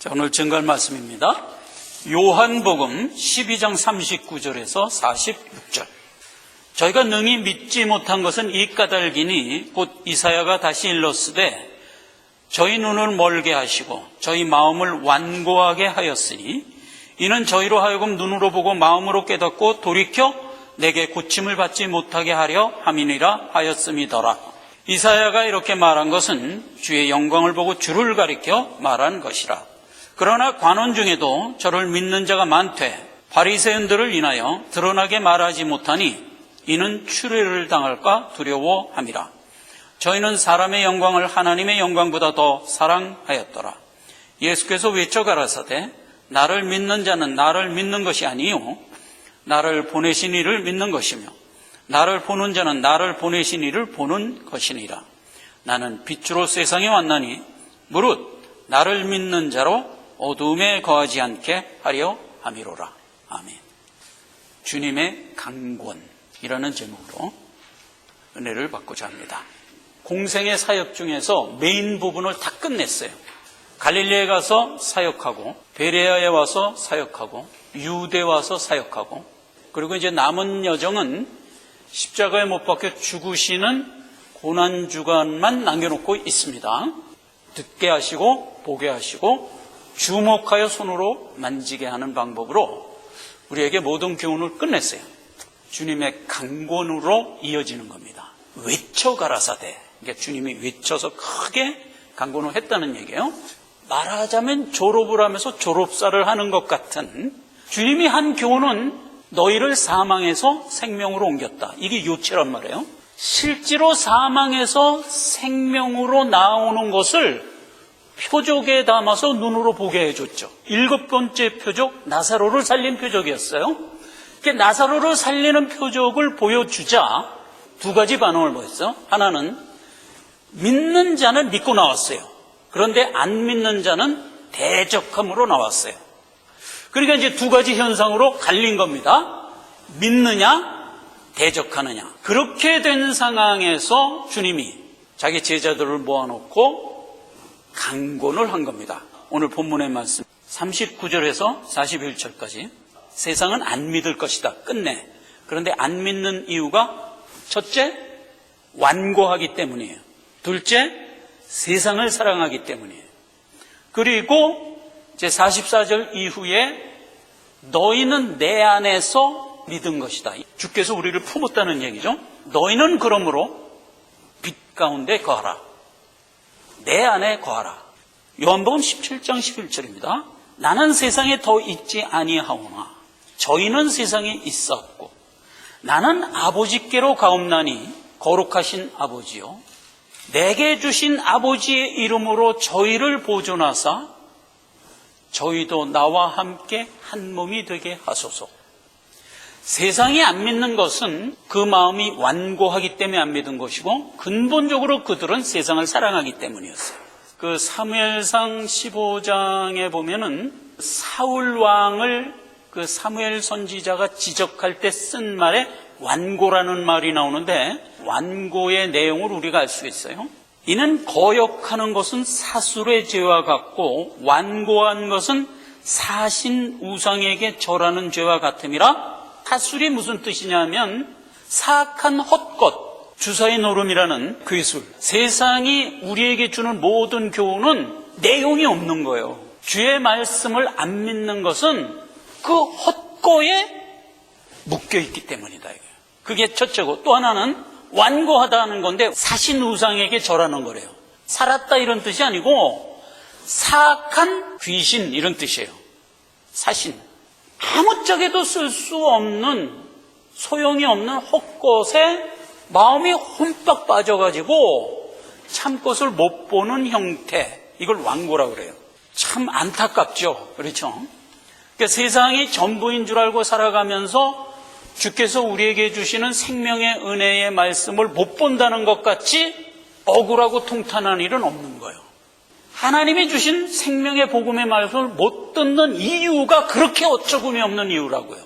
자, 오늘 증거할 말씀입니다. 요한복음 12장 39절에서 46절. 저희가 능히 믿지 못한 것은 이 까닭이니 곧 이사야가 다시 일렀으되 저희 눈을 멀게 하시고 저희 마음을 완고하게 하였으니 이는 저희로 하여금 눈으로 보고 마음으로 깨닫고 돌이켜 내게 고침을 받지 못하게 하려 함이니라 하였음이더라. 이사야가 이렇게 말한 것은 주의 영광을 보고 주를 가리켜 말한 것이라. 그러나 관원 중에도 저를 믿는 자가 많되 바리새인들을 인하여 드러나게 말하지 못하니 이는 추례를 당할까 두려워함이라. 저희는 사람의 영광을 하나님의 영광보다 더 사랑하였더라. 예수께서 외쳐 가라사대 나를 믿는 자는 나를 믿는 것이 아니요 나를 보내신 이를 믿는 것이며 나를 보는 자는 나를 보내신 이를 보는 것이니라. 나는 빛으로 세상에 왔나니 무릇 나를 믿는 자로 어두움에 거하지 않게 하려 함이로라. 아멘. 주님의 강권이라는 제목으로 은혜를 받고자 합니다. 공생의 사역 중에서 메인 부분을 다 끝냈어요. 갈릴리에 가서 사역하고 베레아에 와서 사역하고 유대 와서 사역하고 그리고 이제 남은 여정은 십자가에 못 박혀 죽으시는 고난주간만 남겨놓고 있습니다. 듣게 하시고 보게 하시고 주목하여 손으로 만지게 하는 방법으로 우리에게 모든 교훈을 끝냈어요. 주님의 강권으로 이어지는 겁니다. 외쳐 가라사대. 그러니까 주님이 외쳐서 크게 강권을 했다는 얘기예요. 말하자면 졸업을 하면서 졸업사를 하는 것 같은 주님이 한 교훈은 너희를 사망에서 생명으로 옮겼다. 이게 요체란 말이에요. 실제로 사망에서 생명으로 나오는 것을 표적에 담아서 눈으로 보게 해줬죠. 7번째 표적, 나사로를 살린 표적이었어요. 나사로를 살리는 표적을 보여주자 두 가지 반응을 보였어요. 하나는 믿는 자는 믿고 나왔어요. 그런데 안 믿는 자는 대적함으로 나왔어요. 그러니까 이제 두 가지 현상으로 갈린 겁니다. 믿느냐, 대적하느냐. 그렇게 된 상황에서 주님이 자기 제자들을 모아놓고 강권을 한 겁니다. 오늘 본문의 말씀 39절에서 41절까지 세상은 안 믿을 것이다. 끝내. 그런데 안 믿는 이유가 첫째, 완고하기 때문이에요. 둘째, 세상을 사랑하기 때문이에요. 그리고 이제 44절 이후에 너희는 내 안에서 믿은 것이다. 주께서 우리를 품었다는 얘기죠. 너희는 그러므로 빛 가운데 거하라. 내 안에 거하라. 요한복음 17장 11절입니다. 나는 세상에 더 있지 아니하오나 저희는 세상에 있었고 나는 아버지께로 가옵나니 거룩하신 아버지요 내게 주신 아버지의 이름으로 저희를 보존하사 저희도 나와 함께 한 몸이 되게 하소서. 세상이 안 믿는 것은 그 마음이 완고하기 때문에 안 믿은 것이고 근본적으로 그들은 세상을 사랑하기 때문이었어요. 그 사무엘상 15장에 보면은 사울 왕을 그 사무엘 선지자가 지적할 때 쓴 말에 완고라는 말이 나오는데 완고의 내용을 우리가 알 수 있어요. 이는 거역하는 것은 사술의 죄와 같고 완고한 것은 사신 우상에게 절하는 죄와 같음이라. 사술이 무슨 뜻이냐면 사악한 헛것, 주사의 노름이라는 괴술. 세상이 우리에게 주는 모든 교훈은 내용이 없는 거예요. 주의 말씀을 안 믿는 것은 그 헛거에 묶여있기 때문이다. 그게 첫째고 또 하나는 완고하다는 건데 사신 우상에게 절하는 거래요. 살았다 이런 뜻이 아니고 사악한 귀신 이런 뜻이에요. 사신. 아무짝에도 쓸 수 없는 소용이 없는 헛것에 마음이 흠뻑 빠져가지고 참것을 못 보는 형태, 이걸 완고라고 그래요. 참 안타깝죠. 그렇죠? 그러니까 세상이 전부인 줄 알고 살아가면서 주께서 우리에게 주시는 생명의 은혜의 말씀을 못 본다는 것 같이 억울하고 통탄한 일은 없는 거예요. 하나님이 주신 생명의 복음의 말씀을 못 듣는 이유가 그렇게 어처구니 없는 이유라고요.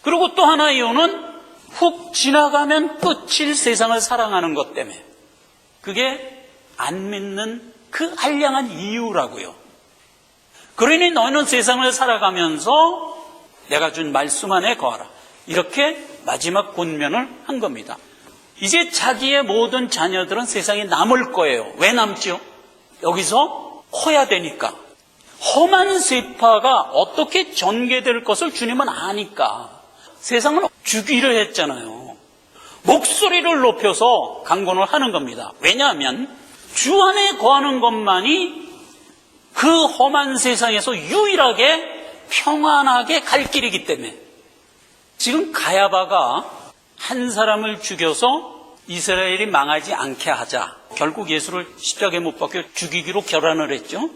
그리고 또 하나의 이유는 훅 지나가면 끝일 세상을 사랑하는 것 때문에 그게 안 믿는 그 한량한 이유라고요. 그러니 너희는 세상을 살아가면서 내가 준 말씀 안에 거하라. 이렇게 마지막 권면을 한 겁니다. 이제 자기의 모든 자녀들은 세상에 남을 거예요. 왜 남죠? 여기서 커야 되니까. 험한 쇠파가 어떻게 전개될 것을 주님은 아니까 세상은 주기를 했잖아요. 목소리를 높여서 강권을 하는 겁니다. 왜냐하면 주 안에 거하는 것만이 그 험한 세상에서 유일하게 평안하게 갈 길이기 때문에 지금 가야바가 한 사람을 죽여서 이스라엘이 망하지 않게 하자. 결국 예수를 십자가에 못 박혀 죽이기로 결단을 했죠.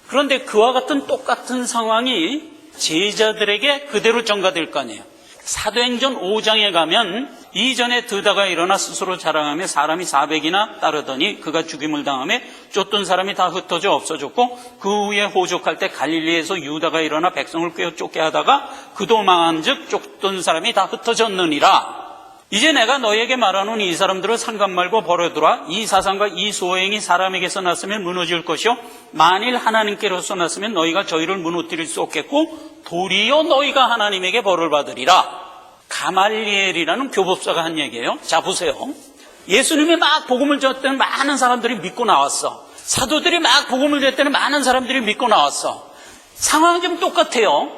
그런데 그와 같은 똑같은 상황이 제자들에게 그대로 전가될 거 아니에요. 사도행전 5장에 가면 이전에 드다가 일어나 스스로 자랑하며 사람이 400이나 따르더니 그가 죽임을 당하며 쫓던 사람이 다 흩어져 없어졌고 그 후에 호족할 때 갈릴리에서 유다가 일어나 백성을 꿰어 쫓게 하다가 그도 망한 즉 쫓던 사람이 다 흩어졌느니라. 이제 내가 너희에게 말하노니 이 사람들을 상관 말고 버려두라. 이 사상과 이 소행이 사람에게서 났으면 무너질 것이요 만일 하나님께로서 났으면 너희가 저희를 무너뜨릴 수 없겠고 도리어 너희가 하나님에게 벌을 받으리라. 가말리엘이라는 교법사가 한 얘기예요. 자 보세요. 예수님이 막 복음을 전할 때는 많은 사람들이 믿고 나왔어. 사도들이 막 복음을 전할 때는 많은 사람들이 믿고 나왔어. 상황은 좀 똑같아요.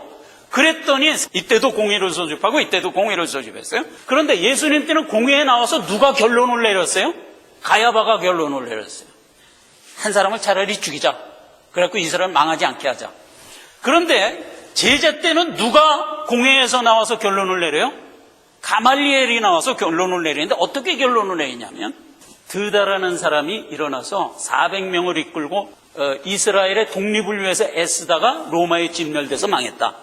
그랬더니 이때도 공의를 소집하고 이때도 공의를 소집했어요. 그런데 예수님 때는 공의에 나와서 누가 결론을 내렸어요? 가야바가 결론을 내렸어요. 한 사람을 차라리 죽이자. 그래갖고 이 사람을 망하지 않게 하자. 그런데 제자 때는 누가 공회에서 나와서 결론을 내려요? 가말리엘이 나와서 결론을 내리는데 어떻게 결론을 내리냐면 드다라는 사람이 일어나서 400명을 이끌고 이스라엘의 독립을 위해서 애쓰다가 로마에 진멸돼서 망했다.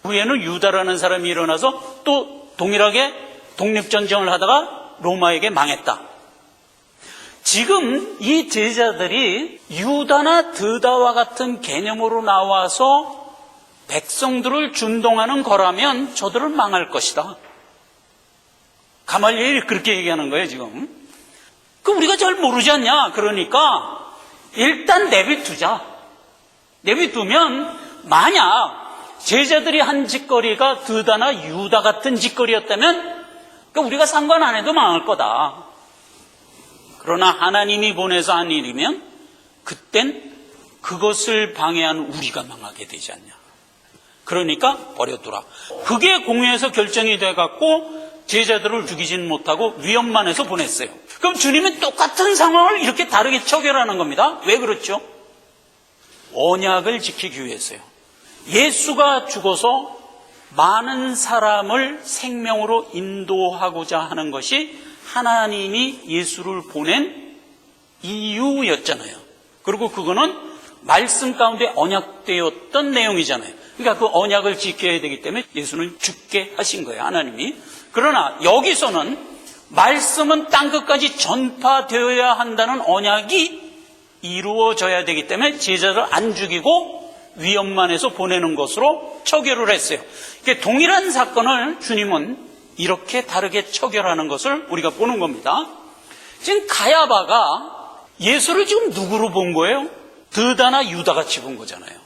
후에는 유다라는 사람이 일어나서 또 동일하게 독립전쟁을 하다가 로마에게 망했다. 지금 이 제자들이 유다나 드다와 같은 개념으로 나와서 백성들을 준동하는 거라면 저들은 망할 것이다. 가말리엘이 그렇게 얘기하는 거예요 지금. 그 우리가 잘 모르지 않냐. 그러니까 일단 내비두자. 내비두면 만약 제자들이 한 짓거리가 드다나 유다 같은 짓거리였다면 우리가 상관 안 해도 망할 거다. 그러나 하나님이 보내서 한 일이면 그땐 그것을 방해한 우리가 망하게 되지 않냐. 그러니까 버려두라. 그게 공회에서 결정이 돼갖고 제자들을 죽이진 못하고 위협만 해서 보냈어요. 그럼 주님은 똑같은 상황을 이렇게 다르게 처결하는 겁니다. 왜 그렇죠? 언약을 지키기 위해서요. 예수가 죽어서 많은 사람을 생명으로 인도하고자 하는 것이 하나님이 예수를 보낸 이유였잖아요. 그리고 그거는 말씀 가운데 언약되었던 내용이잖아요. 그러니까 그 언약을 지켜야 되기 때문에 예수는 죽게 하신 거예요, 하나님이. 그러나 여기서는 말씀은 땅끝까지 전파되어야 한다는 언약이 이루어져야 되기 때문에 제자를 안 죽이고 위협만 해서 보내는 것으로 처결을 했어요. 동일한 사건을 주님은 이렇게 다르게 처결하는 것을 우리가 보는 겁니다. 지금 가야바가 예수를 지금 누구로 본 거예요? 드다나 유다같이 본 거잖아요.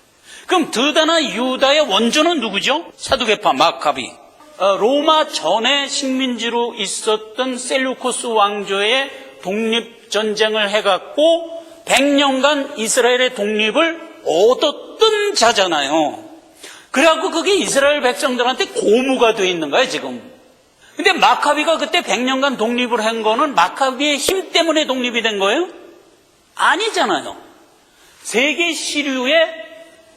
그럼 드다나 유다의 원조는 누구죠? 사두개파 마카비. 로마 전에 식민지로 있었던 셀루코스 왕조의 독립전쟁을 해갖고 100년간 이스라엘의 독립을 얻었던 자잖아요. 그래갖고 그게 이스라엘 백성들한테 고무가 돼 있는 거예요 지금. 근데 마카비가 그때 100년간 독립을 한 거는 마카비의 힘 때문에 독립이 된 거예요? 아니잖아요. 세계 시류의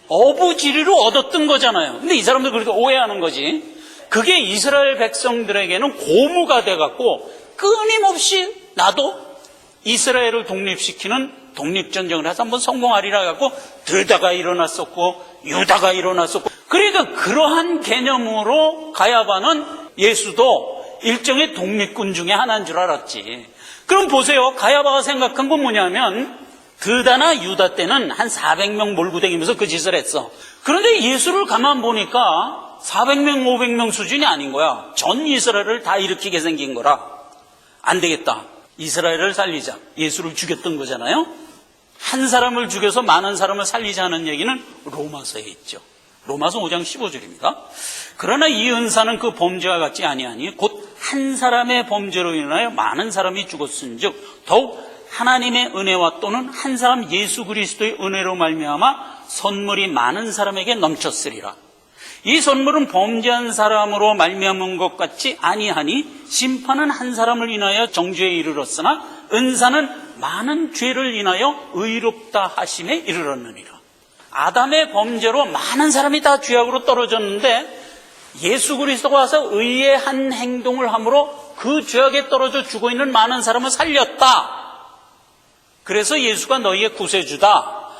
어부지리로 얻었던 거잖아요. 근데 이 사람들 그렇게 오해하는 거지. 그게 이스라엘 백성들에게는 고무가 돼갖고 끊임없이 나도 이스라엘을 독립시키는 독립전쟁을 해서 한번 성공하리라 해갖고 드다가 일어났었고 유다가 일어났었고, 그러니까 그러한 개념으로 가야바는 예수도 일종의 독립군 중에 하나인 줄 알았지. 그럼 보세요. 가야바가 생각한 건 뭐냐면 드다나 유다 때는 한 400명 몰고 다니면서 그 짓을 했어. 그런데 예수를 가만 보니까 400명, 500명 수준이 아닌 거야. 전 이스라엘을 다 일으키게 생긴 거라. 안 되겠다. 이스라엘을 살리자. 예수를 죽였던 거잖아요. 한 사람을 죽여서 많은 사람을 살리자는 얘기는 로마서에 있죠. 로마서 5장 15절입니다. 그러나 이 은사는 그 범죄와 같지 아니하니 곧 한 사람의 범죄로 인하여 많은 사람이 죽었은즉 더욱 하나님의 은혜와 또는 한 사람 예수 그리스도의 은혜로 말미암아 선물이 많은 사람에게 넘쳤으리라. 이 선물은 범죄한 사람으로 말미암은 것 같지 아니하니 심판은 한 사람을 인하여 정죄에 이르렀으나 은사는 많은 죄를 인하여 의롭다 하심에 이르렀느니라. 아담의 범죄로 많은 사람이 다 죄악으로 떨어졌는데 예수 그리스도가 와서 의의 한 행동을 함으로 그 죄악에 떨어져 죽어 있는 많은 사람을 살렸다. 그래서 예수가 너희의 구세주다.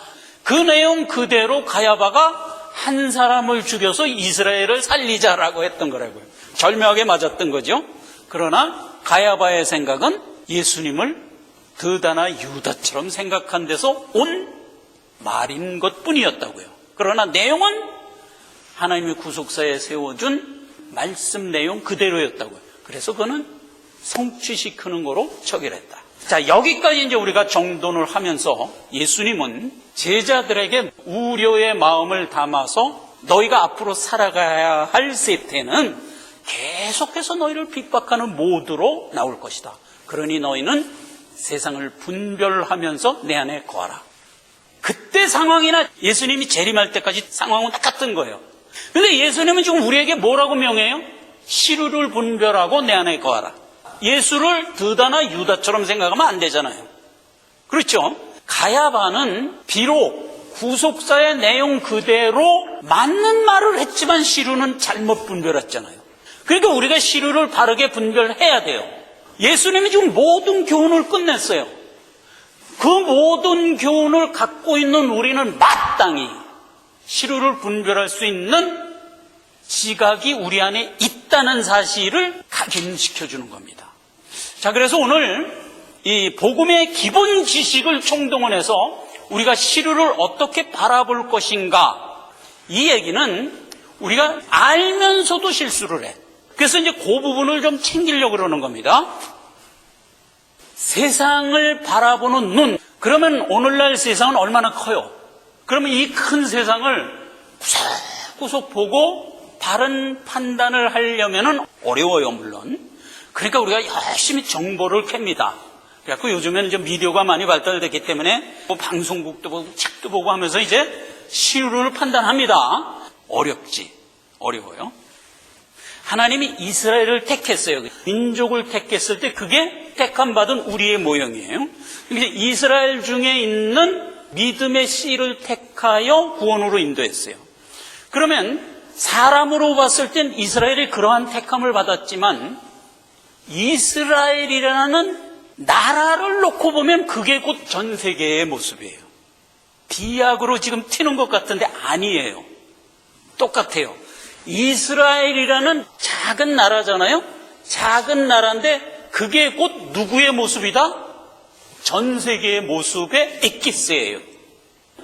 그 내용 그대로 가야바가 한 사람을 죽여서 이스라엘을 살리자라고 했던 거라고요. 절묘하게 맞았던 거죠. 그러나 가야바의 생각은 예수님을 드다나 유다처럼 생각한 데서 온 말인 것뿐이었다고요. 그러나 내용은 하나님의 구속사에 세워준 말씀 내용 그대로였다고요. 그래서 그는 성취시키는 거로 처결했다. 자, 여기까지 이제 우리가 정돈을 하면서 예수님은 제자들에게 우려의 마음을 담아서 너희가 앞으로 살아가야 할 세태는 계속해서 너희를 핍박하는 모드로 나올 것이다. 그러니 너희는 세상을 분별하면서 내 안에 거하라. 그때 상황이나 예수님이 재림할 때까지 상황은 똑같은 거예요. 근데 예수님은 지금 우리에게 뭐라고 명해요? 시루를 분별하고 내 안에 거하라. 예수를 드다나 유다처럼 생각하면 안 되잖아요. 그렇죠? 가야바는 비록 구속사의 내용 그대로 맞는 말을 했지만 시루는 잘못 분별했잖아요. 그러니까 우리가 시루를 바르게 분별해야 돼요. 예수님이 지금 모든 교훈을 끝냈어요. 그 모든 교훈을 갖고 있는 우리는 마땅히 시루를 분별할 수 있는 지각이 우리 안에 있다는 사실을 각인시켜주는 겁니다. 자, 그래서 오늘 이 복음의 기본 지식을 총동원해서 우리가 시루를 어떻게 바라볼 것인가, 이 얘기는 우리가 알면서도 실수를 해. 그래서 이제 그 부분을 좀 챙기려고 그러는 겁니다. 세상을 바라보는 눈, 그러면 오늘날 세상은 얼마나 커요? 그러면 이 큰 세상을 구석구석 보고 바른 판단을 하려면 어려워요, 물론. 그러니까 우리가 열심히 정보를 캡니다. 그래갖고 요즘에는 이제 미디어가 많이 발달됐기 때문에 뭐 방송국도 보고 책도 보고 하면서 이제 시루를 판단합니다. 어려워요. 하나님이 이스라엘을 택했어요. 민족을 택했을 때 그게 택함받은 우리의 모형이에요. 근데 이스라엘 중에 있는 믿음의 씨를 택하여 구원으로 인도했어요. 그러면 사람으로 봤을 땐 이스라엘이 그러한 택함을 받았지만 이스라엘이라는 나라를 놓고 보면 그게 곧 전 세계의 모습이에요. 비약으로 지금 튀는 것 같은데 아니에요. 똑같아요. 이스라엘이라는 작은 나라잖아요. 작은 나라인데 그게 곧 누구의 모습이다? 전 세계의 모습의 엑기스예요.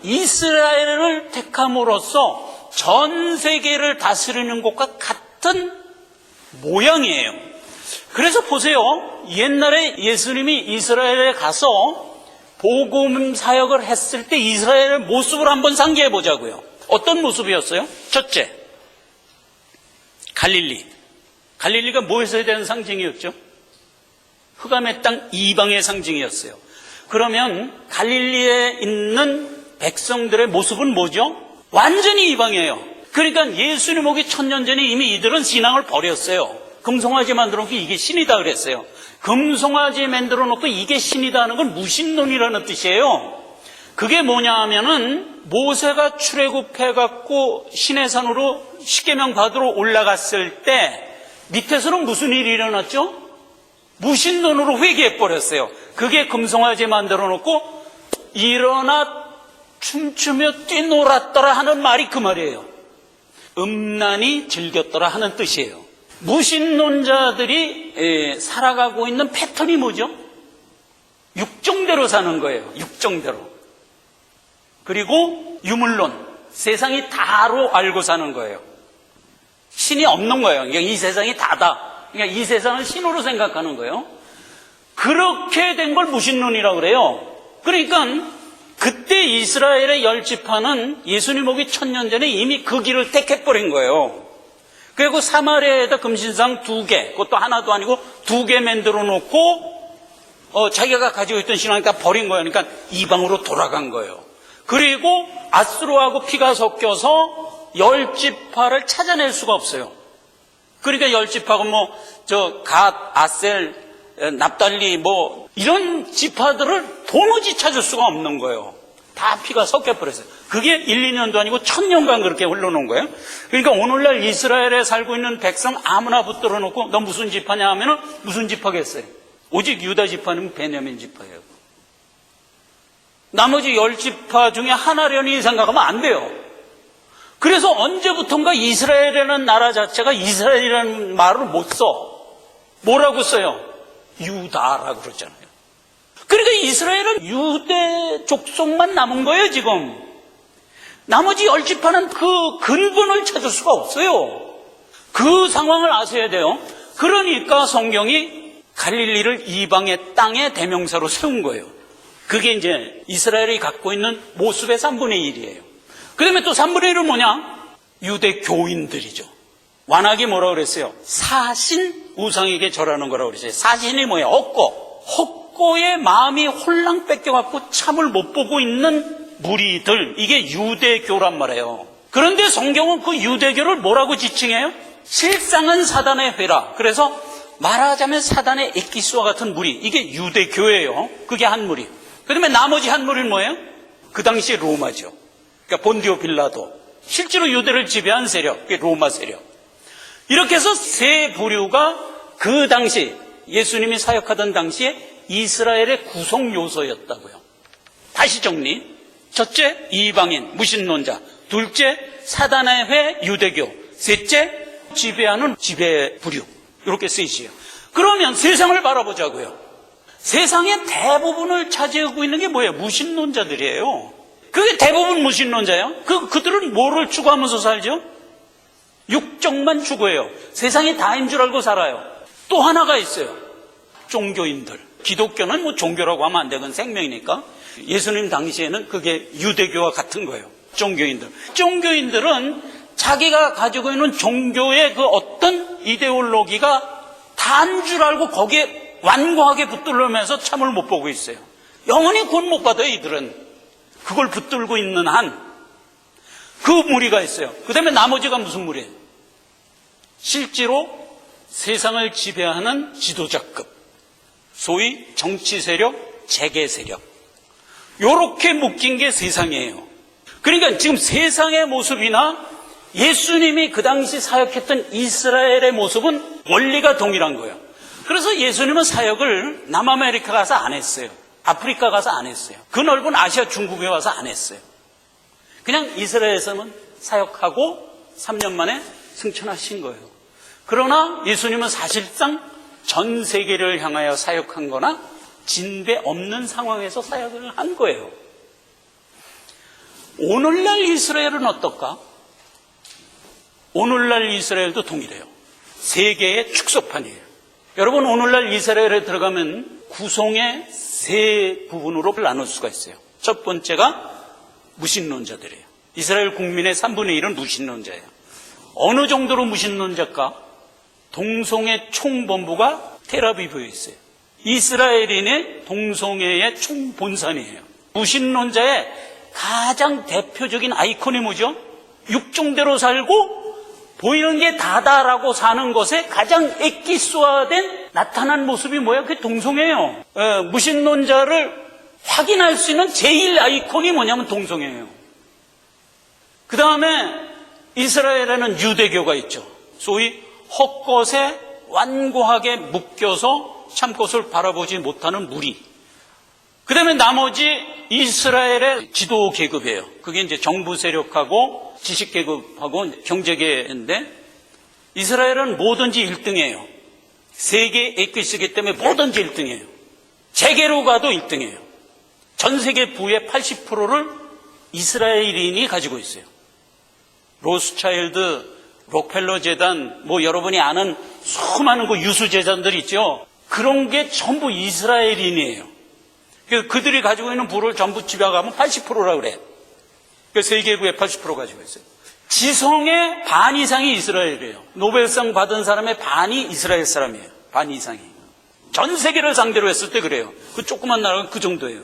이스라엘을 택함으로써 전 세계를 다스리는 것과 같은 모양이에요. 그래서 보세요. 옛날에 예수님이 이스라엘에 가서 복음 사역을 했을 때 이스라엘의 모습을 한번 상기해 보자고요. 어떤 모습이었어요? 첫째, 갈릴리가 무엇에 대한 상징이었죠? 흑암의 땅 이방의 상징이었어요. 그러면 갈릴리에 있는 백성들의 모습은 뭐죠? 완전히 이방이에요. 그러니까 예수님 오기 1000년 전에 이미 이들은 신앙을 버렸어요. 금송아지 만들어 놓고 이게 신이다 그랬어요. 금송아지 만들어 놓고 이게 신이다 하는 건 무신론이라는 뜻이에요. 그게 뭐냐 하면은 모세가 출애굽해갖고 시내산으로 십계명 받으러 올라갔을 때 밑에서는 무슨 일이 일어났죠? 무신론으로 회개해버렸어요. 그게 금송아지 만들어 놓고 일어나 춤추며 뛰놀았더라 하는 말이 그 말이에요. 음란히 즐겼더라 하는 뜻이에요. 무신론자들이 살아가고 있는 패턴이 뭐죠? 육정대로 사는 거예요. 육정대로. 그리고 유물론, 세상이 다로 알고 사는 거예요. 신이 없는 거예요. 그러니까 이 세상이 다다. 그러니까 이 세상을 신으로 생각하는 거예요. 그렇게 된 걸 무신론이라고 그래요. 그러니까 그 그때 이스라엘의 10지파는 예수님 오기 1000년 전에 이미 그 길을 택해버린 거예요. 그리고 사마리아에다 금신상 2개, 그것도 하나도 아니고 2개 만들어 놓고 자기가 가지고 있던 신앙을 다 버린 거예요. 그러니까 이방으로 돌아간 거예요. 그리고 아스로하고 피가 섞여서 10지파를 찾아낼 수가 없어요. 그러니까 10지파가 갓, 아셀, 납달리 이런 지파들을 도무지 찾을 수가 없는 거예요. 다 피가 섞여버렸어요. 그게 1, 2년도 아니고 1000년간 그렇게 흘러놓은 거예요. 그러니까 오늘날 이스라엘에 살고 있는 백성 아무나 붙들어 놓고 너 무슨 지파냐 하면은 무슨 지파겠어요? 오직 유다 지파는 베냐민 지파예요. 나머지 10지파 중에 하나련이 생각하면 안 돼요. 그래서 언제부턴가 이스라엘이라는 나라 자체가 이스라엘이라는 말을 못 써. 뭐라고 써요? 유다라고 그러잖아요. 그러니까 이스라엘은 유대 족속만 남은 거예요, 지금. 나머지 10지파는 그 근본을 찾을 수가 없어요. 그 상황을 아셔야 돼요. 그러니까 성경이 갈릴리를 이방의 땅의 대명사로 세운 거예요. 그게 이제 이스라엘이 갖고 있는 모습의 3분의 1이에요. 그 다음에 또 3분의 1은 뭐냐? 유대 교인들이죠. 완악이 뭐라고 그랬어요? 사신 우상에게 절하는 거라고 그랬어요. 사신이 뭐예요? 헛고의 마음이 홀랑 뺏겨갖고 참을 못 보고 있는 무리들, 이게 유대교란 말이에요. 그런데 성경은 그 유대교를 뭐라고 지칭해요? 실상은 사단의 회라. 그래서 말하자면 사단의 엑기스와 같은 무리, 이게 유대교예요. 그게 한 무리. 그 다음에 나머지 한 무리는 뭐예요? 그 당시 로마죠. 그러니까 본디오 빌라도, 실제로 유대를 지배한 세력, 그게 로마 세력. 이렇게 해서 세 부류가 그 당시 예수님이 사역하던 당시에 이스라엘의 구성 요소였다고요. 다시 정리. 첫째, 이방인, 무신론자. 둘째, 사단의 회, 유대교. 셋째, 지배하는 지배 부류. 이렇게 셋이에요. 그러면 세상을 바라보자고요. 세상의 대부분을 차지하고 있는 게 뭐예요? 무신론자들이에요. 그게 대부분 무신론자예요. 그들은 뭐를 추구하면서 살죠? 육정만 추구해요. 세상이 다인 줄 알고 살아요. 또 하나가 있어요. 종교인들. 기독교는 종교라고 하면 안 되건 생명이니까. 예수님 당시에는 그게 유대교와 같은 거예요. 종교인들. 종교인들은 자기가 가지고 있는 종교의 그 어떤 이데올로기가 다인 줄 알고 거기에 완고하게 붙들려면서 참을 못 보고 있어요. 영원히 구원 못 받아요, 이들은. 그걸 붙들고 있는 한 그 무리가 있어요. 그 다음에 나머지가 무슨 무리예요? 실제로 세상을 지배하는 지도자급, 소위 정치 세력, 재계 세력, 요렇게 묶인 게 세상이에요. 그러니까 지금 세상의 모습이나 예수님이 그 당시 사역했던 이스라엘의 모습은 원리가 동일한 거예요. 그래서 예수님은 사역을 남아메리카 가서 안 했어요. 아프리카 가서 안 했어요. 그 넓은 아시아 중국에 와서 안 했어요. 그냥 이스라엘에서는 사역하고 3년 만에 승천하신 거예요. 그러나 예수님은 사실상 전 세계를 향하여 사역한 거나 진배 없는 상황에서 사역을 한 거예요. 오늘날 이스라엘은 어떨까? 오늘날 이스라엘도 동일해요. 세계의 축소판이에요. 여러분, 오늘날 이스라엘에 들어가면 구성의 세 부분으로 나눌 수가 있어요. 첫 번째가 무신론자들이에요. 이스라엘 국민의 3분의 1은 무신론자예요. 어느 정도로 무신론자일까? 동성애 총본부가 텔아비브에 있어요. 이스라엘인의 동성애의 총본산이에요. 무신론자의 가장 대표적인 아이콘이 뭐죠? 육종대로 살고 보이는 게 다다라고 사는 것에 가장 엑기스화된 나타난 모습이 뭐야? 그게 동성애예요. 무신론자를 확인할 수 있는 제일 아이콘이 뭐냐면 동성애예요. 그 다음에 이스라엘에는 유대교가 있죠. 소위 헛것에 완고하게 묶여서 참것을 바라보지 못하는 무리. 그 다음에 나머지 이스라엘의 지도 계급이에요. 그게 이제 정부 세력하고 지식 계급하고 경제계인데, 이스라엘은 뭐든지 1등이에요. 세계 엑기스기 때문에 뭐든지 1등이에요. 재계로 가도 1등이에요. 전 세계 부의 80%를 이스라엘인이 가지고 있어요. 로스차일드, 록펠러 재단, 여러분이 아는 수많은 유수 재단들 있죠. 그런 게 전부 이스라엘인이에요. 그래서 그들이 가지고 있는 부를 전부 집약하면 80%라고 그래. 그래서 세계구의 80% 가지고 있어요. 지성의 반 이상이 이스라엘이에요. 노벨상 받은 사람의 반이 이스라엘 사람이에요. 반 이상이. 전 세계를 상대로 했을 때 그래요. 그 조그만 나라가 그 정도예요.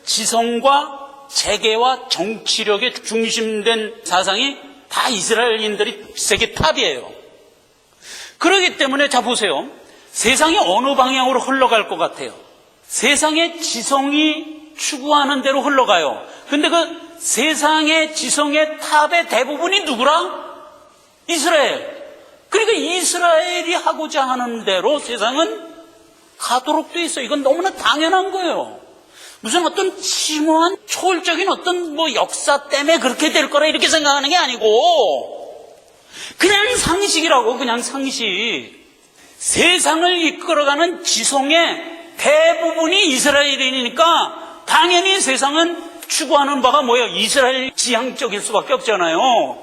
지성과 재계와 정치력에 중심된 사상이 다 이스라엘인들이 세계 탑이에요. 그렇기 때문에 자 보세요. 세상이 어느 방향으로 흘러갈 것 같아요? 세상의 지성이 추구하는 대로 흘러가요. 근데 그 세상의 지성의 탑의 대부분이 누구랑? 이스라엘. 그러니까 이스라엘이 하고자 하는 대로 세상은 가도록 돼 있어요. 이건 너무나 당연한 거예요. 무슨 어떤 심오한 초월적인 어떤 역사 때문에 그렇게 될 거라 이렇게 생각하는 게 아니고 그냥 상식이라고. 그냥 상식. 세상을 이끌어가는 지성의 대부분이 이스라엘이니까 당연히 세상은 추구하는 바가 뭐예요? 이스라엘 지향적일 수밖에 없잖아요.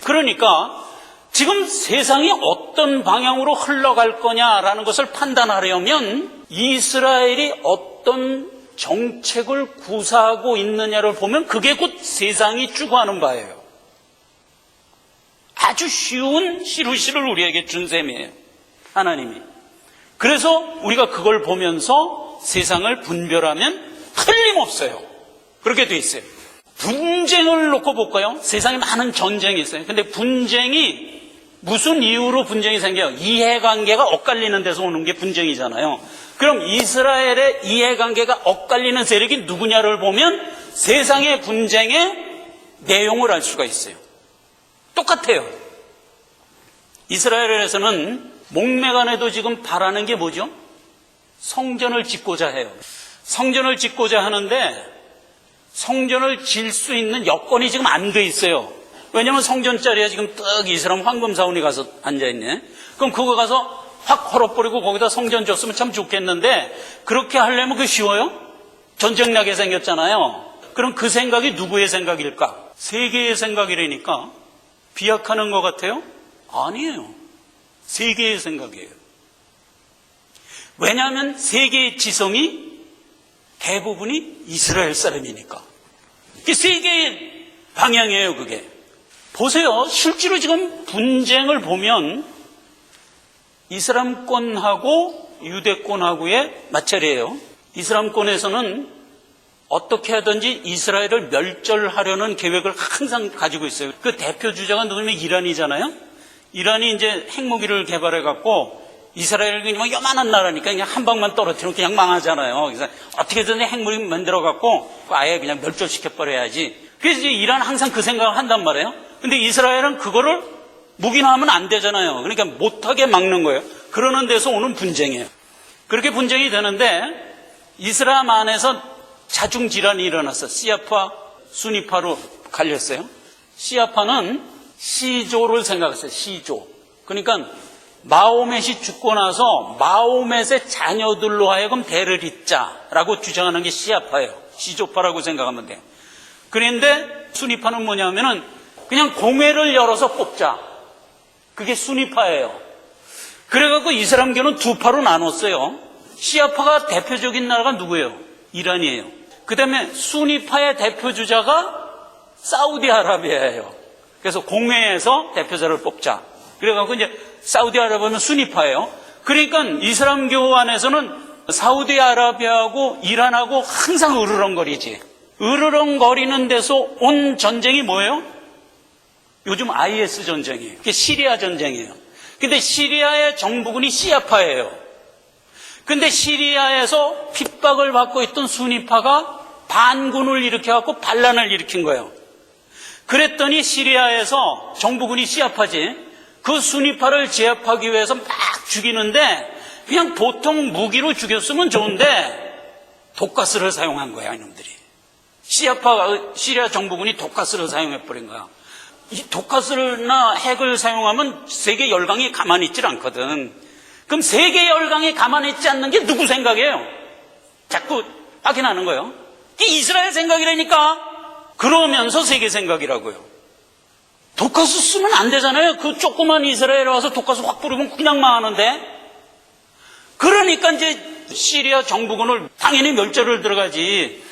그러니까 지금 세상이 어떤 방향으로 흘러갈 거냐라는 것을 판단하려면 이스라엘이 어떤 정책을 구사하고 있느냐를 보면 그게 곧 세상이 추구하는 바예요. 아주 쉬운 시루시를 우리에게 준 셈이에요. 하나님이. 그래서 우리가 그걸 보면서 세상을 분별하면 틀림없어요. 그렇게 돼 있어요. 분쟁을 놓고 볼까요? 세상에 많은 전쟁이 있어요. 근데 분쟁이 무슨 이유로 분쟁이 생겨요? 이해관계가 엇갈리는 데서 오는 게 분쟁이잖아요. 그럼 이스라엘의 이해관계가 엇갈리는 세력이 누구냐를 보면 세상의 분쟁의 내용을 알 수가 있어요. 똑같아요. 이스라엘에서는 목매간에도 지금 바라는 게 뭐죠? 성전을 짓고자 해요. 성전을 짓고자 하는데 성전을 질 수 있는 여건이 지금 안 돼 있어요. 왜냐하면 성전 자리에 지금 딱 이 사람 황금사원이 가서 앉아있네. 그럼 그거 가서 확 헐어버리고 거기다 성전 줬으면 참 좋겠는데 그렇게 하려면 그게 쉬워요? 전쟁 나게 생겼잖아요. 그럼 그 생각이 누구의 생각일까? 세계의 생각이라니까 비약하는 것 같아요? 아니에요. 세계의 생각이에요. 왜냐하면 세계의 지성이 대부분이 이스라엘 사람이니까. 그게 세계의 방향이에요, 그게. 보세요. 실제로 지금 분쟁을 보면 이슬람권하고 유대권하고의 마찰이에요. 이슬람권에서는 어떻게 하든지 이스라엘을 멸절하려는 계획을 항상 가지고 있어요. 그 대표 주자가 누구냐면 이란이잖아요. 이란이 이제 핵무기를 개발해갖고 이스라엘이 그냥 요만한 나라니까 그냥 한 방만 떨어뜨리면 그냥 망하잖아요. 그래서 어떻게든 핵무기 만들어갖고 아예 그냥 멸절시켜버려야지. 그래서 이제 이란 항상 그 생각을 한단 말이에요. 근데 이스라엘은 그거를 묵인하면 안 되잖아요. 그러니까 못하게 막는 거예요. 그러는 데서 오는 분쟁이에요. 그렇게 분쟁이 되는데 이슬람 안에서 자중질환이 일어났어요. 시아파, 수니파로 갈렸어요. 시아파는 시조를 생각했어요. 시조. 그러니까 마호멧이 죽고 나서 마호멧의 자녀들로 하여금 대를 잇자라고 주장하는 게 시아파예요. 시조파라고 생각하면 돼요. 그런데 수니파는 뭐냐면은 그냥 공회를 열어서 뽑자. 그게 수니파예요. 그래갖고 이슬람교는 두 파로 나눴어요. 시아파가 대표적인 나라가 누구예요? 이란이에요. 그 다음에 수니파의 대표 주자가 사우디아라비아예요. 그래서 공회에서 대표자를 뽑자. 그래갖고 이제 사우디아라비아는 수니파예요. 그러니까 이슬람교 안에서는 사우디아라비아하고 이란하고 항상 으르렁거리지. 으르렁거리는 데서 온 전쟁이 뭐예요? 요즘 IS 전쟁이에요. 그게 시리아 전쟁이에요. 근데 시리아의 정부군이 시아파예요. 근데 시리아에서 핍박을 받고 있던 수니파가 반군을 일으켜갖고 반란을 일으킨 거예요. 그랬더니 시리아에서 정부군이 시아파지. 그 수니파를 제압하기 위해서 막 죽이는데 그냥 보통 무기로 죽였으면 좋은데 독가스를 사용한 거야, 이놈들이. 시리아 정부군이 독가스를 사용해버린 거야. 이 독가스나 핵을 사용하면 세계 열강이 가만히 있질 않거든. 그럼 세계 열강이 가만히 있지 않는 게 누구 생각이에요? 자꾸 확인하는 거예요. 이게 이스라엘 생각이라니까. 그러면서 세계 생각이라고요. 독가스 쓰면 안 되잖아요. 그 조그만 이스라엘에 와서 독가스 확 뿌리면 그냥 망하는데. 그러니까 이제 시리아 정부군을 당연히 멸절을 들어가지.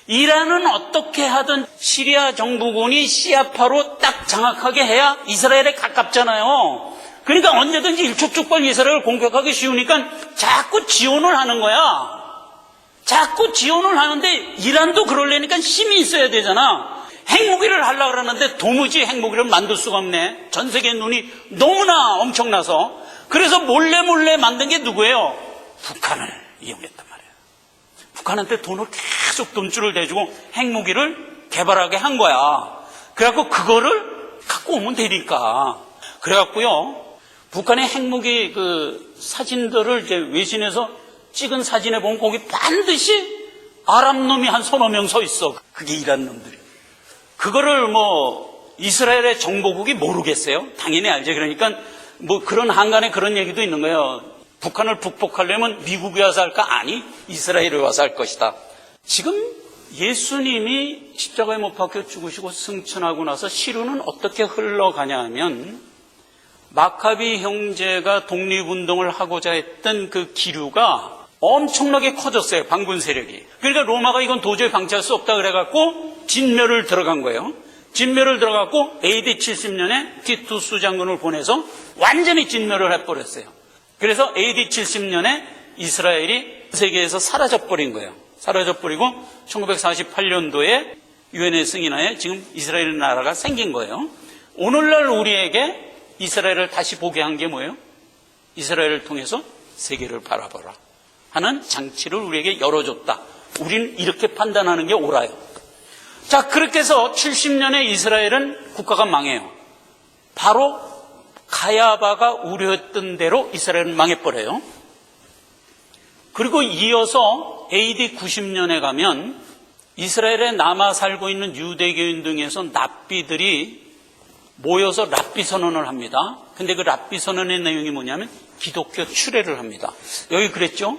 이란은 어떻게 하든 시리아 정부군이 시아파로 딱 장악하게 해야 이스라엘에 가깝잖아요. 그러니까 언제든지 일촉즉발 이스라엘을 공격하기 쉬우니까 자꾸 지원을 하는 거야. 자꾸 지원을 하는데 이란도 그러려니까 힘이 있어야 되잖아. 핵무기를 하려고 그러는데 도무지 핵무기를 만들 수가 없네. 전 세계 눈이 너무나 엄청나서. 그래서 몰래 만든 게 누구예요? 북한을 이용했단 말이에요. 북한한테 돈을 계속 돈줄을 대주고 핵무기를 개발하게 한 거야. 그래갖고 그거를 갖고 오면 되니까. 그래갖고요, 북한의 핵무기 그 사진들을 이제 외신에서 찍은 사진에 보면 거기 반드시 아랍 놈이 한 서너 명 서 있어. 그게 이란 놈들이. 그거를 뭐 이스라엘의 정보국이 모르겠어요? 당연히 알죠. 그러니까 뭐 그런 한간에 그런 얘기도 있는 거예요. 북한을 북복하려면 미국이 와서 할까? 아니, 이스라엘이 와서 할 것이다. 지금 예수님이 십자가에 못 박혀 죽으시고 승천하고 나서 시류는 어떻게 흘러가냐 하면 마카비 형제가 독립운동을 하고자 했던 그 기류가 엄청나게 커졌어요. 반군 세력이. 그러니까 로마가 이건 도저히 방치할 수 없다 그래갖고 진멸을 들어간 거예요. 진멸을 들어갔고 AD 70년에 티투스 장군을 보내서 완전히 진멸을 해버렸어요. 그래서 AD 70년에 이스라엘이 세계에서 사라져버린 거예요. 사라져버리고 1948년도에 유엔의 승인하에 지금 이스라엘 나라가 생긴 거예요. 오늘날 우리에게 이스라엘을 다시 보게 한 게 뭐예요? 이스라엘을 통해서 세계를 바라보라 하는 장치를 우리에게 열어줬다. 우리는 이렇게 판단하는 게 옳아요. 자, 그렇게 해서 70년에 이스라엘은 국가가 망해요. 바로 가야바가 우려했던 대로 이스라엘은 망해버려요. 그리고 이어서 AD 90년에 가면 이스라엘에 남아 살고 있는 유대교인 등에서 납비들이 모여서 랍비 선언을 합니다. 근데 그 랍비 선언의 내용이 뭐냐면 기독교 추례를 합니다. 여기 그랬죠?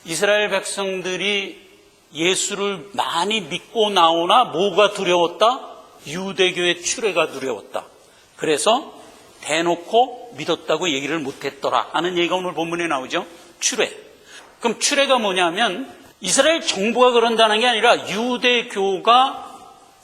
이스라엘 백성들이 예수를 많이 믿고 나오나 뭐가 두려웠다? 유대교의 추례가 두려웠다. 그래서 대놓고 믿었다고 얘기를 못했더라 하는 얘기가 오늘 본문에 나오죠. 추례. 그럼 추례가 뭐냐면 이스라엘 정부가 그런다는 게 아니라 유대교가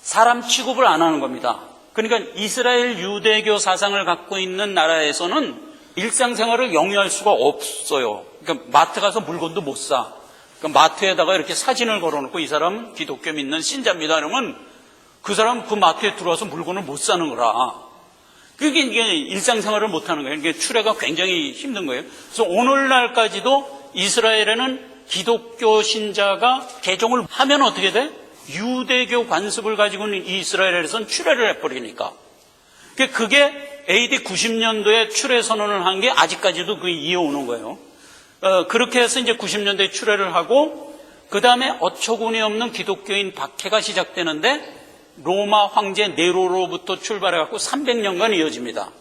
사람 취급을 안 하는 겁니다. 그러니까 이스라엘 유대교 사상을 갖고 있는 나라에서는 일상생활을 영위할 수가 없어요. 그러니까 마트 가서 물건도 못 사. 그러니까 마트에다가 이렇게 사진을 걸어놓고 이 사람은 기독교 믿는 신자입니다. 이러면 그 사람 그 마트에 들어와서 물건을 못 사는 거라. 그게 이게 일상생활을 못 하는 거예요. 이게 추례가 굉장히 힘든 거예요. 그래서 오늘날까지도 이스라엘에는 기독교 신자가 개종을 하면 어떻게 돼? 유대교 관습을 가지고 있는 이스라엘에서는 추례를 해버리니까. 그게 AD 90년도에 추례 선언을 한 게 아직까지도 그게 이어오는 거예요. 그렇게 해서 이제 90년대에 추례를 하고, 그 다음에 어처구니 없는 기독교인 박해가 시작되는데, 로마 황제 네로로부터 출발해갖고 300년간 이어집니다.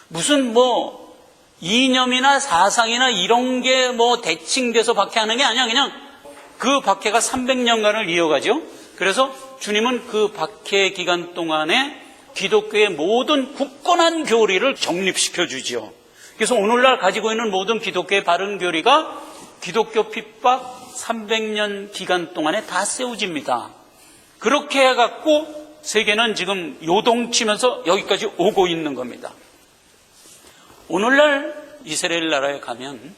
무슨 뭐, 이념이나 사상이나 이런 게 뭐 대칭돼서 박해하는 게 아니야. 그냥 그 박해가 300년간을 이어가죠. 그래서 주님은 그 박해 기간 동안에 기독교의 모든 굳건한 교리를 정립시켜 주지요. 그래서 오늘날 가지고 있는 모든 기독교의 바른 교리가 기독교 핍박 300년 기간 동안에 다 세워집니다. 그렇게 해갖고 세계는 지금 요동치면서 여기까지 오고 있는 겁니다. 오늘날 이스라엘 나라에 가면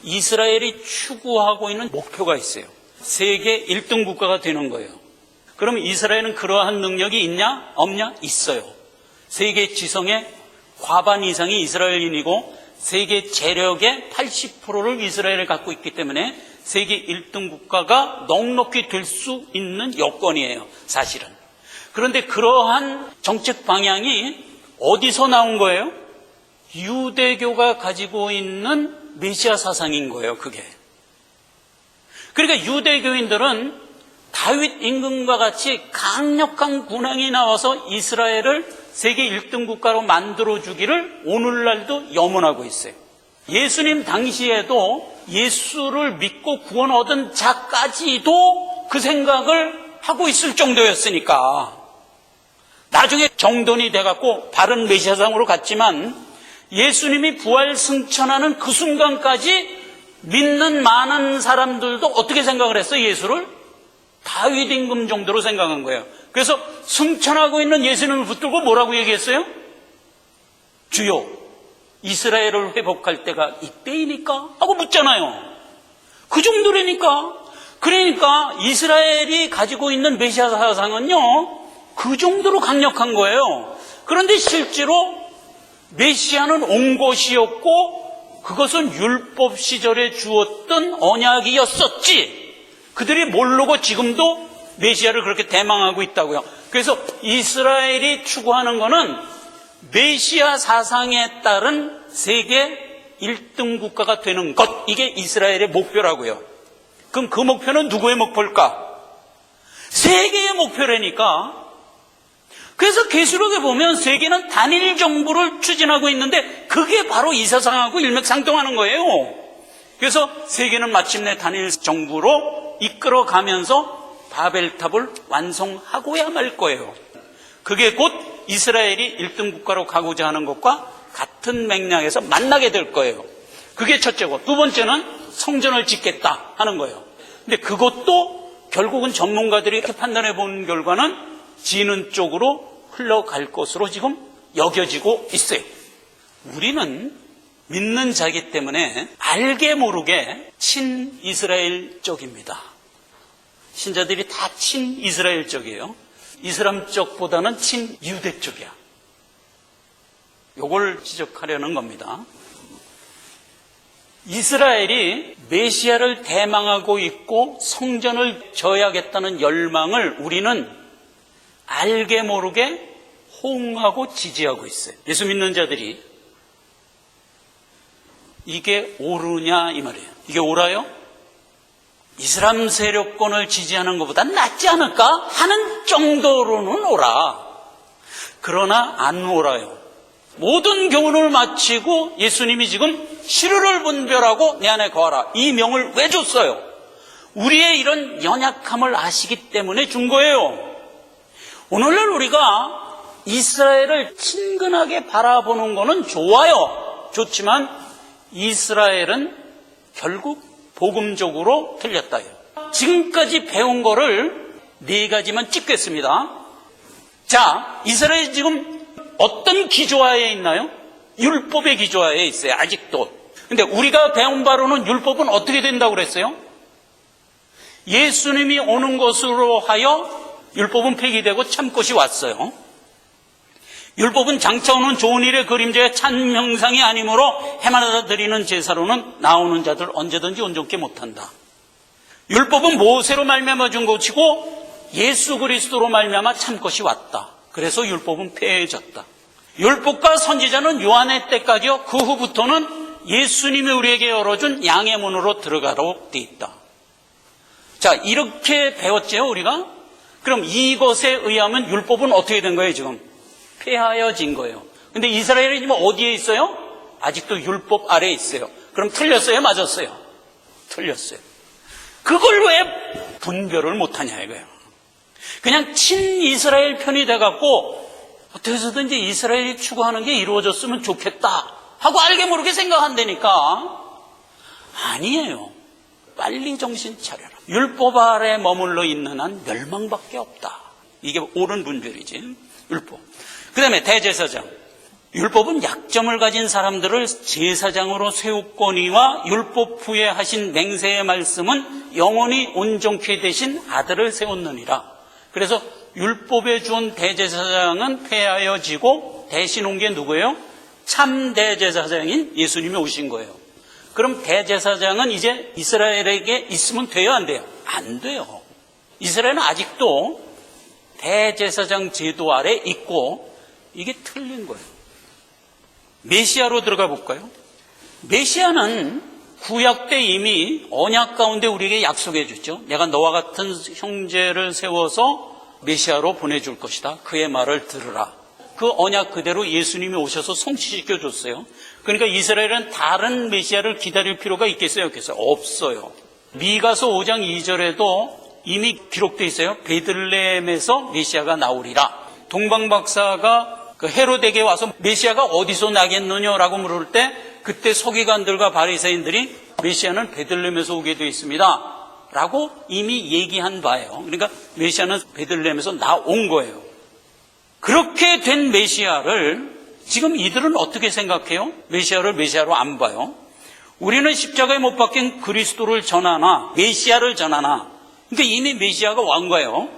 이스라엘이 추구하고 있는 목표가 있어요. 세계 1등 국가가 되는 거예요. 그럼 이스라엘은 그러한 능력이 있냐? 없냐? 있어요. 세계 지성의 과반 이상이 이스라엘인이고 세계 재력의 80%를 이스라엘이 갖고 있기 때문에 세계 1등 국가가 넉넉히 될 수 있는 여건이에요, 사실은. 그런데 그러한 정책 방향이 어디서 나온 거예요? 유대교가 가지고 있는 메시아 사상인 거예요, 그게. 그러니까 유대교인들은 다윗 임금과 같이 강력한 군왕이 나와서 이스라엘을 세계 1등 국가로 만들어주기를 오늘날도 염원하고 있어요. 예수님 당시에도 예수를 믿고 구원 얻은 자까지도 그 생각을 하고 있을 정도였으니까. 나중에 정돈이 돼갖고 바른 메시아상으로 갔지만 예수님이 부활 승천하는 그 순간까지 믿는 많은 사람들도 어떻게 생각을 했어요? 예수를 다윗 임금 정도로 생각한 거예요. 그래서 승천하고 있는 예수님을 붙들고 뭐라고 얘기했어요? 주여, 이스라엘을 회복할 때가 이때이니까? 하고 묻잖아요. 그 정도라니까. 그러니까 이스라엘이 가지고 있는 메시아 사상은요, 그 정도로 강력한 거예요. 그런데 실제로 메시아는 온 것이었고 그것은 율법 시절에 주었던 언약이었었지, 그들이 모르고 지금도 메시아를 그렇게 대망하고 있다고요. 그래서 이스라엘이 추구하는 것은 메시아 사상에 따른 세계 1등 국가가 되는 것, 이게 이스라엘의 목표라고요. 그럼 그 목표는 누구의 목표일까? 세계의 목표라니까. 그래서 계시록에 보면 세계는 단일 정부를 추진하고 있는데 그게 바로 이 사상하고 일맥상통하는 거예요. 그래서 세계는 마침내 단일 정부로 이끌어가면서 바벨탑을 완성하고야 말 거예요. 그게 곧 이스라엘이 1등 국가로 가고자 하는 것과 같은 맥락에서 만나게 될 거예요. 그게 첫째고, 두 번째는 성전을 짓겠다 하는 거예요. 근데 그것도 결국은 전문가들이 이렇게 판단해 본 결과는 지는 쪽으로 흘러갈 것으로 지금 여겨지고 있어요. 우리는 믿는 자이기 때문에 알게 모르게 친이스라엘 쪽입니다. 신자들이 다 친이스라엘 쪽이에요. 이슬람 쪽보다는 친유대 쪽이야. 요걸 지적하려는 겁니다. 이스라엘이 메시아를 대망하고 있고 성전을 져야겠다는 열망을 우리는 알게 모르게 호응하고 지지하고 있어요. 예수 믿는 자들이 이게 옳으냐 이 말이에요. 이게 옳아요? 이슬람 세력권을 지지하는 것보다 낫지 않을까 하는 정도로는 옳아. 그러나 안 옳아요. 모든 교훈을 마치고 예수님이 지금 시루를 분별하고 내 안에 거하라, 이 명을 왜 줬어요? 우리의 이런 연약함을 아시기 때문에 준 거예요. 오늘날 우리가 이스라엘을 친근하게 바라보는 거는 좋아요. 좋지만 이스라엘은 결국 복음적으로 틀렸다요. 지금까지 배운 거를 네 가지만 찍겠습니다. 자, 이스라엘이 지금 어떤 기조하에 있나요? 율법의 기조하에 있어요, 아직도. 근데 우리가 배운 바로는 율법은 어떻게 된다고 그랬어요? 예수님이 오는 것으로 하여 율법은 폐기되고 참것이 왔어요. 율법은 장차 오는 좋은 일의 그림자의 참 형상이 아니므로 해마다 드리는 제사로는 나오는 자들 언제든지 온전케 못한다. 율법은 모세로 말미암아 준 것이고 예수 그리스도로 말미암아 참것이 왔다. 그래서 율법은 폐해졌다. 율법과 선지자는 요한의 때까지요, 그 후부터는 예수님이 우리에게 열어준 양의 문으로 들어가도록 돼 있다. 자, 이렇게 배웠죠 우리가? 그럼 이것에 의하면 율법은 어떻게 된 거예요 지금? 폐하여진 거예요. 근데 이스라엘이 지금 어디에 있어요? 아직도 율법 아래에 있어요. 그럼 틀렸어요? 맞았어요? 틀렸어요. 그걸 왜 분별을 못하냐 이거예요. 그냥 친이스라엘 편이 돼갖고 어떻게 해서든지 이스라엘이 추구하는 게 이루어졌으면 좋겠다 하고 알게 모르게 생각한다니까. 아니에요. 빨리 정신 차려라. 율법 아래 머물러 있는 한 멸망밖에 없다. 이게 옳은 분별이지, 율법. 그 다음에 대제사장. 율법은 약점을 가진 사람들을 제사장으로 세우거니와 율법 후에 하신 맹세의 말씀은 영원히 온전케 되신 아들을 세웠느니라. 그래서 율법에 준 대제사장은 폐하여지고 대신 온 게 누구예요? 참 대제사장인 예수님이 오신 거예요. 그럼 대제사장은 이제 이스라엘에게 있으면 돼요, 안 돼요? 안 돼요. 이스라엘은 아직도 대제사장 제도 아래 있고 이게 틀린 거예요. 메시아로 들어가 볼까요? 메시아는 구약 때 이미 언약 가운데 우리에게 약속해 줬죠. 내가 너와 같은 형제를 세워서 메시아로 보내줄 것이다. 그의 말을 들으라. 그 언약 그대로 예수님이 오셔서 성취시켜 줬어요. 그러니까 이스라엘은 다른 메시아를 기다릴 필요가 있겠어요? 없겠어요? 없어요. 미가서 5장 2절에도 이미 기록되어 있어요. 베들레헴에서 메시아가 나오리라. 동방박사가 그 헤로데게 와서 메시아가 어디서 나겠느냐라고 물을 때 그때 서기관들과 바리새인들이 메시아는 베들레헴에서 오게 되어 있습니다 라고 이미 얘기한 바예요. 그러니까 메시아는 베들레헴에서 나온 거예요. 그렇게 된 메시아를 지금 이들은 어떻게 생각해요? 메시아를 메시아로 안 봐요. 우리는 십자가에 못 박힌 그리스도를 전하나 메시아를 전하나, 그러니까 이미 메시아가 왕 거예요.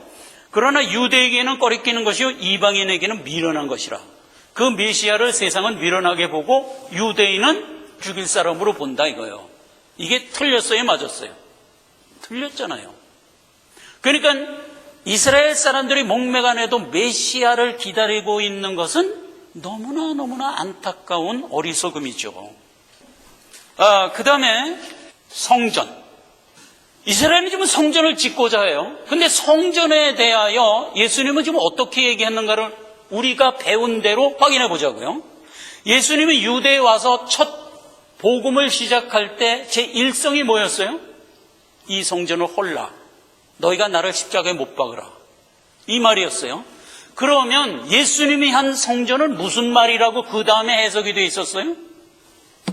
그러나 유대에게는 꺼리끼는 것이요 이방인에게는 미련한 것이라. 그 메시아를 세상은 미련하게 보고 유대인은 죽일 사람으로 본다 이거예요. 이게 틀렸어요, 맞았어요? 틀렸잖아요. 그러니까 이스라엘 사람들이 목매간에도 메시아를 기다리고 있는 것은 너무나 안타까운 어리석음이죠. 그 다음에 성전. 이스라엘은 지금 성전을 짓고자 해요. 근데 성전에 대하여 예수님은 지금 어떻게 얘기했는가를 우리가 배운 대로 확인해 보자고요. 예수님이 유대에 와서 첫 복음을 시작할 때 제 일성이 뭐였어요? 이 성전을 헐라. 너희가 나를 십자가에 못 박으라. 이 말이었어요. 그러면 예수님이 한 성전은 무슨 말이라고 그 다음에 해석이 되어 있었어요?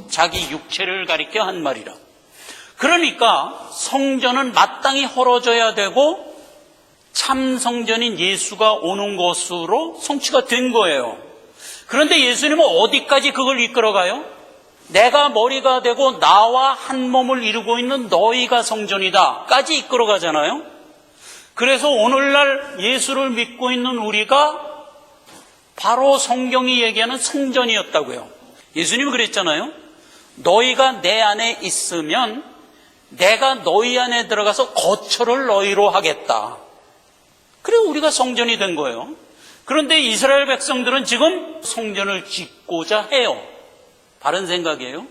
자기 육체를 가리켜 한 말이라. 그러니까 성전은 마땅히 헐어져야 되고 참 성전인 예수가 오는 것으로 성취가 된 거예요. 그런데 예수님은 어디까지 그걸 이끌어가요? 내가 머리가 되고 나와 한 몸을 이루고 있는 너희가 성전이다 까지 이끌어가잖아요. 그래서 오늘날 예수를 믿고 있는 우리가 바로 성경이 얘기하는 성전이었다고요. 예수님은 그랬잖아요. 너희가 내 안에 있으면 내가 너희 안에 들어가서 거처를 너희로 하겠다. 그래 우리가 성전이 된 거예요. 그런데 이스라엘 백성들은 지금 성전을 짓고자 해요. 바른 생각이에요?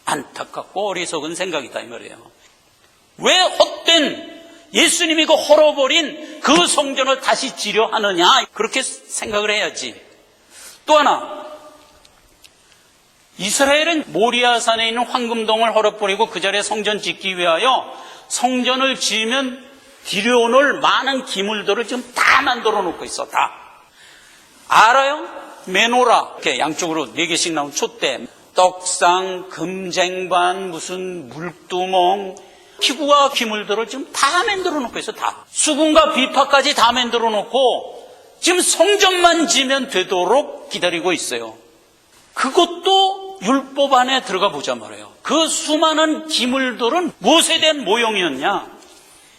안타깝고 어리석은 생각이다 이 말이에요. 왜 헛된 예수님이 그 헐어버린 그 성전을 다시 지려 하느냐, 그렇게 생각을 해야지. 또 하나, 이스라엘은 모리아산에 있는 황금동을 헐어버리고 그 자리에 성전 짓기 위하여 성전을 지으면 들여놓을 많은 기물들을 지금 다 만들어 놓고 있어. 다 알아요? 메노라, 이렇게 양쪽으로 4개씩 나온 촛대, 떡상, 금쟁반, 무슨 물두멍, 기구와 기물들을 지금 다 만들어 놓고 있어. 다 수금과 비파까지 다 만들어 놓고 지금 성전만 지면 되도록 기다리고 있어요. 그것도 율법 안에 들어가 보자 말이에요. 그 수많은 기물들은 무엇에 대한 모형이었냐?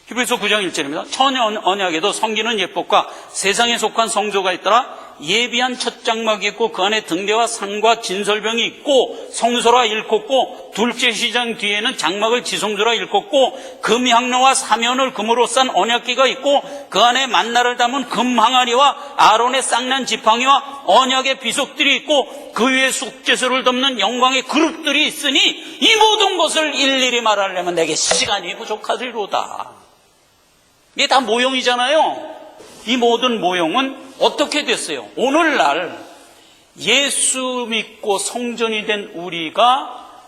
히브리서 9장 1절입니다. 천 언약에도 섬기는 예법과 세상에 속한 성소가 있더라. 예비한 첫 장막이 있고 그 안에 등대와 상과 진설병이 있고 성소라 일컫고 둘째 시장 뒤에는 장막을 지성소라 일컫고 금향로와 사면을 금으로 싼 언약기가 있고 그 안에 만나를 담은 금 항아리와 아론의 쌍난 지팡이와 언약의 비석들이 있고 그 위에 속죄소를 덮는 영광의 그룹들이 있으니 이 모든 것을 일일이 말하려면 내게 시간이 부족하리로다. 이게 다 모형이잖아요. 이 모든 모형은 어떻게 됐어요? 오늘날 예수 믿고 성전이 된 우리가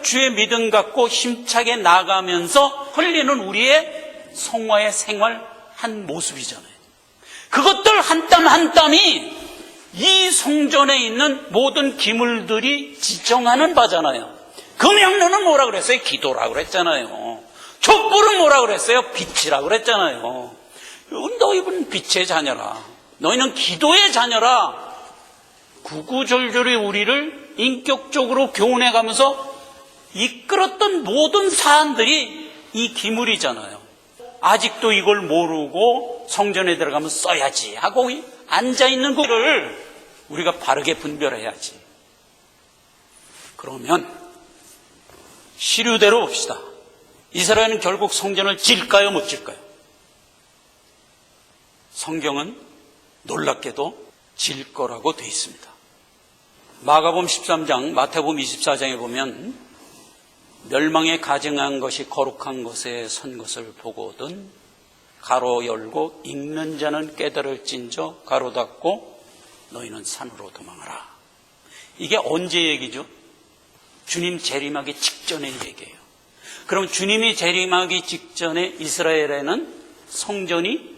주의 믿음 갖고 힘차게 나가면서 흘리는 우리의 성화의 생활 한 모습이잖아요. 그것들 한 땀 한 땀이 이 성전에 있는 모든 기물들이 지정하는 바잖아요. 금향로는 뭐라 그랬어요? 기도라고 그랬잖아요. 촛불은 뭐라 그랬어요? 빛이라고 그랬잖아요. 너희는 빛의 자녀라. 너희는 기도의 자녀라. 구구절절히 우리를 인격적으로 교훈해가면서 이끌었던 모든 사안들이 이 기물이잖아요. 아직도 이걸 모르고 성전에 들어가면 써야지 하고 앉아있는 거를 우리가 바르게 분별해야지. 그러면 시류대로 봅시다. 이스라엘은 결국 성전을 질까요, 못 질까요? 성경은 놀랍게도 질 거라고 되어 있습니다. 마가복음 13장, 마태복음 24장에 보면 멸망에 가증한 것이 거룩한 곳에 선 것을 보거든 가로 열고 읽는 자는 깨달을진저 가로 닫고 너희는 산으로 도망하라. 이게 언제 얘기죠? 주님 재림하기 직전의 얘기예요. 그럼 주님이 재림하기 직전에 이스라엘에는 성전이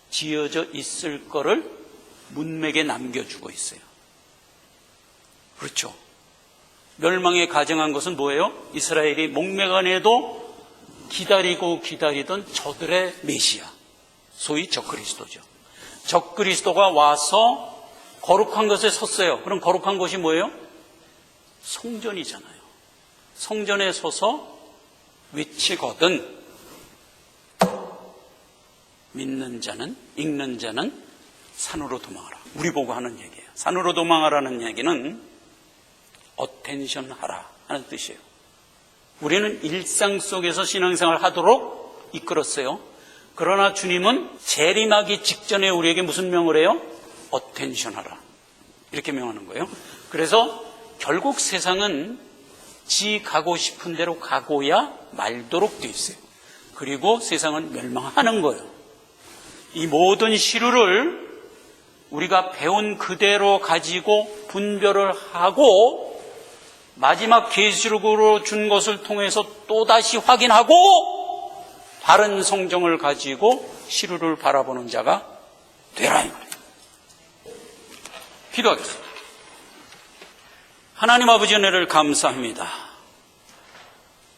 지어져 있을 거를 문맥에 남겨주고 있어요. 그렇죠. 멸망에 가정한 것은 뭐예요? 이스라엘이 목매간에도 기다리고 기다리던 저들의 메시아, 소위 적그리스도죠. 적그리스도가 와서 거룩한 것에 섰어요. 그럼 거룩한 것이 뭐예요? 성전이잖아요. 성전에 서서 외치거든 믿는 자는, 읽는 자는 산으로 도망하라. 우리 보고 하는 얘기예요. 산으로 도망하라는 얘기는 어텐션 하라 하는 뜻이에요. 우리는 일상 속에서 신앙생활 하도록 이끌었어요. 그러나 주님은 재림하기 직전에 우리에게 무슨 명을 해요? 어텐션 하라. 이렇게 명하는 거예요. 그래서 결국 세상은 지 가고 싶은 대로 가고야 말도록 돼 있어요. 그리고 세상은 멸망하는 거예요. 이 모든 시류를 우리가 배운 그대로 가지고 분별을 하고 마지막 계시록으로 준 것을 통해서 또다시 확인하고 바른 성정을 가지고 시류를 바라보는 자가 되라 이 말이에요. 기도하겠습니다. 하나님 아버지 은혜를 감사합니다.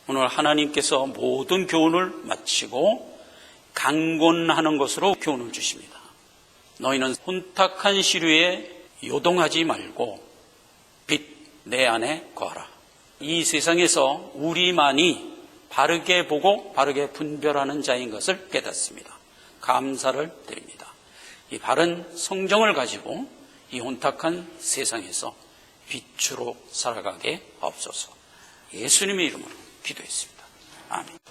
오늘 하나님께서 모든 교훈을 마치고 강권하는 것으로 교훈을 주십니다. 너희는 혼탁한 시류에 요동하지 말고 빛 내 안에 거하라. 이 세상에서 우리만이 바르게 보고 바르게 분별하는 자인 것을 깨닫습니다. 감사를 드립니다. 이 바른 성정을 가지고 이 혼탁한 세상에서 빛으로 살아가게 하옵소서. 예수님의 이름으로 기도했습니다. 아멘.